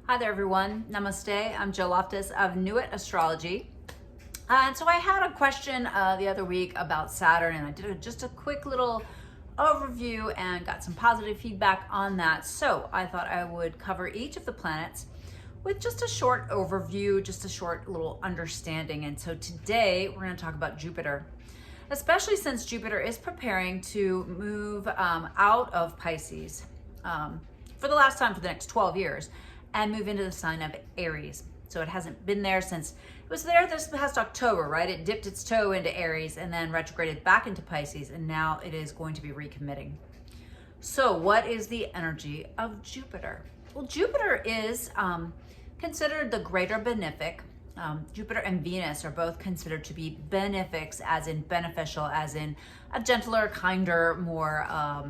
Hi there, everyone. Namaste. I'm Joe Loftis of Nuit Astrology. And so I had a question the other week about Saturn, and I did just a quick little overview and got some positive feedback on that. So I thought I would cover each of the planets with just a short overview, just a short little understanding. And so today we're going to talk about Jupiter, especially since Jupiter is preparing to move out of Pisces for the last time for the next 12 years and move into the sign of Aries. So it hasn't been there since, it was there this past October, right? It dipped its toe into Aries and then retrograded back into Pisces, and now it is going to be recommitting. So what is the energy of Jupiter? Well, Jupiter is considered the greater benefic. Jupiter and Venus are both considered to be benefics, as in beneficial, as in a gentler, kinder, more, I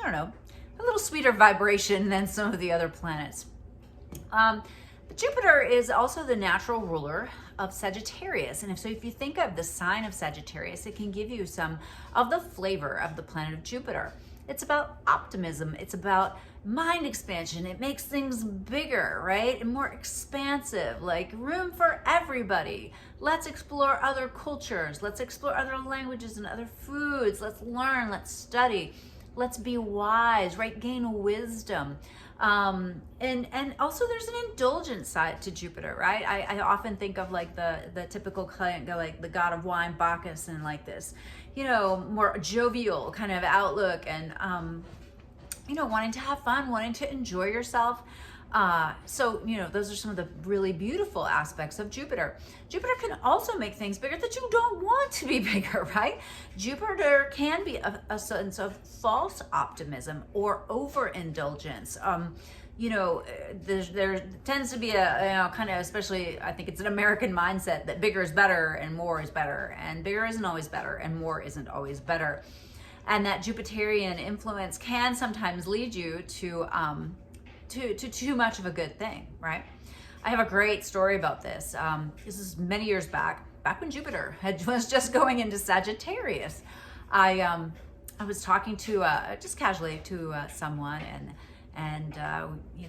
don't know, a little sweeter vibration than some of the other planets. Jupiter is also the natural ruler of Sagittarius. And if you think of the sign of Sagittarius, it can give you some of the flavor of the planet of Jupiter. It's about optimism. It's about mind expansion. It makes things bigger, right? And more expansive, like room for everybody. Let's explore other cultures. Let's explore other languages and other foods. Let's learn, let's study. Let's be wise, right? Gain wisdom. And also there's an indulgent side to Jupiter, right? I often think of like the typical client, like the god of wine, Bacchus, and like this, more jovial kind of outlook, and, wanting to have fun, wanting to enjoy yourself. So those are some of the really beautiful aspects of Jupiter. Jupiter can also make things bigger that you don't want to be bigger, right? Jupiter can be a sense of false optimism or overindulgence. There tends to be a kind of, especially I think it's an American mindset that bigger is better and more is better, and bigger isn't always better and more isn't always better. And that Jupiterian influence can sometimes lead you to too much of a good thing, right? I have a great story about this. This is many years back when Jupiter was just going into Sagittarius. I was talking to just casually to someone, and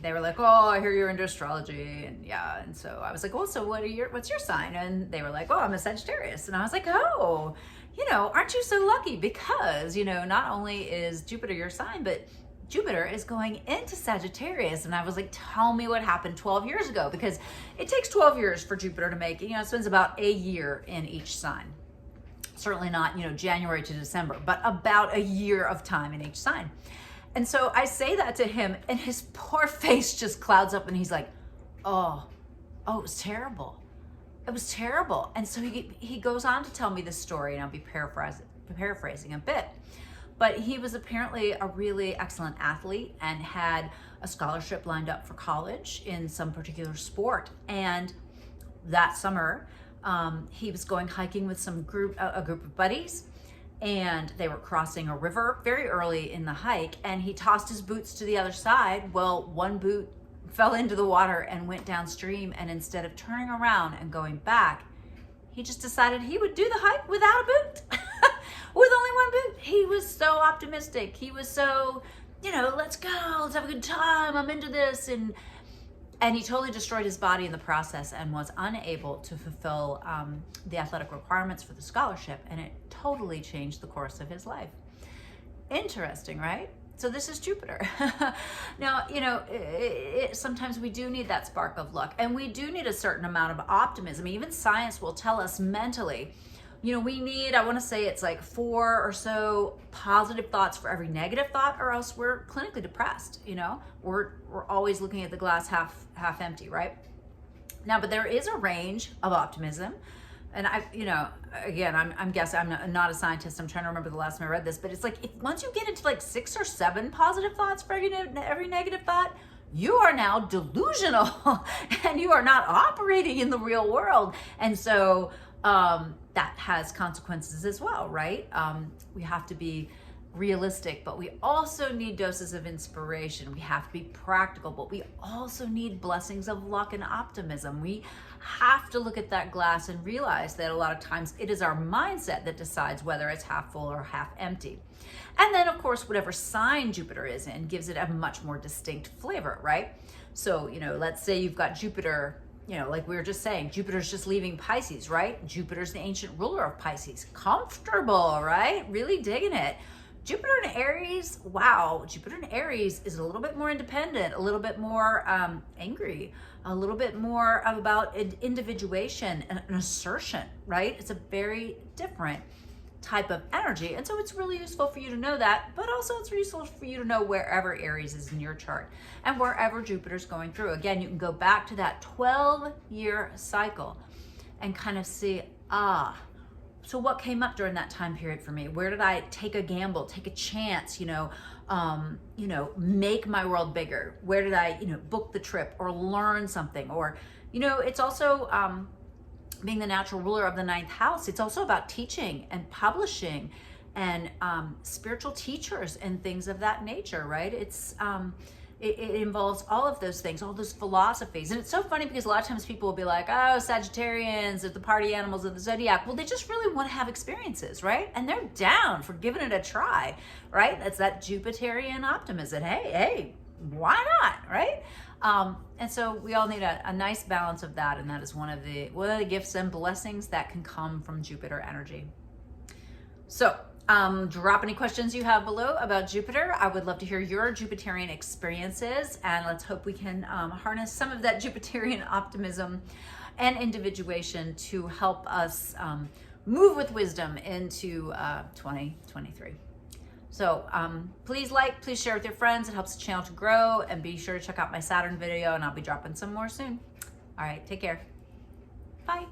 they were like, "Oh, I hear you're into astrology," and so I was like, "Oh, so what's your sign?" And they were like, "Oh, I'm a Sagittarius," and I was like, "Oh, aren't you so lucky? Because not only is Jupiter your sign, but Jupiter is going into Sagittarius." And I was like, "Tell me what happened 12 years ago," because it takes 12 years for Jupiter to make, it spends about a year in each sign. Certainly not, January to December, but about a year of time in each sign. And so I say that to him, and his poor face just clouds up, and he's like, oh, it was terrible. It was terrible. And so he goes on to tell me this story, and I'll be paraphrasing a bit. But he was apparently a really excellent athlete and had a scholarship lined up for college in some particular sport. And that summer, he was going hiking with a group of buddies, and they were crossing a river very early in the hike, and he tossed his boots to the other side. Well, one boot fell into the water and went downstream, and instead of turning around and going back, he just decided he would do the hike without a boot. With only one boot. He was so optimistic. He was so, let's go, let's have a good time, I'm into this. And he totally destroyed his body in the process and was unable to fulfill the athletic requirements for the scholarship. And it totally changed the course of his life. Interesting, right? So this is Jupiter. Now, sometimes we do need that spark of luck, and we do need a certain amount of optimism. Even science will tell us mentally, we need, I want to say it's like 4 or so positive thoughts for every negative thought, or else we're clinically depressed. We're always looking at the glass half empty, right? Now, but there is a range of optimism. And I'm guessing, I'm not a scientist. I'm trying to remember the last time I read this, but it's like, once you get into like 6 or 7 positive thoughts for every negative thought, you are now delusional and you are not operating in the real world. And so, that has consequences as well, right? We have to be realistic, but we also need doses of inspiration. We have to be practical, but we also need blessings of luck and optimism. We have to look at that glass and realize that a lot of times it is our mindset that decides whether it's half full or half empty. And then, of course, whatever sign Jupiter is in gives it a much more distinct flavor, right? So, let's say you've got Jupiter, like we were just saying, Jupiter's just leaving Pisces, right? Jupiter's the ancient ruler of Pisces. Comfortable, right? Really digging it. Jupiter in Aries, wow, Jupiter in Aries is a little bit more independent, a little bit more angry, a little bit more about individuation and an assertion, right? It's a very different type of energy. And so it's really useful for you to know that, but also it's useful for you to know wherever Aries is in your chart and wherever Jupiter's going through. Again, you can go back to that 12-year cycle and kind of see, so what came up during that time period for me? Where did I take a gamble, take a chance, make my world bigger? Where did I, book the trip or learn something? Or, it's also being the natural ruler of the 9th house. It's also about teaching and publishing and spiritual teachers and things of that nature, right? It involves all of those things, all those philosophies. And it's so funny because a lot of times people will be like, oh, Sagittarians are the party animals of the zodiac. Well, they just really want to have experiences, right? And they're down for giving it a try, right? That's that Jupiterian optimism. Hey, why not, right? And so we all need a nice balance of that. And that is one of the gifts and blessings that can come from Jupiter energy. So, drop any questions you have below about Jupiter. I would love to hear your Jupiterian experiences, and let's hope we can harness some of that Jupiterian optimism and individuation to help us move with wisdom into 2023. So please share with your friends. It helps the channel to grow, and be sure to check out my Saturn video, and I'll be dropping some more soon. All right, take care. Bye.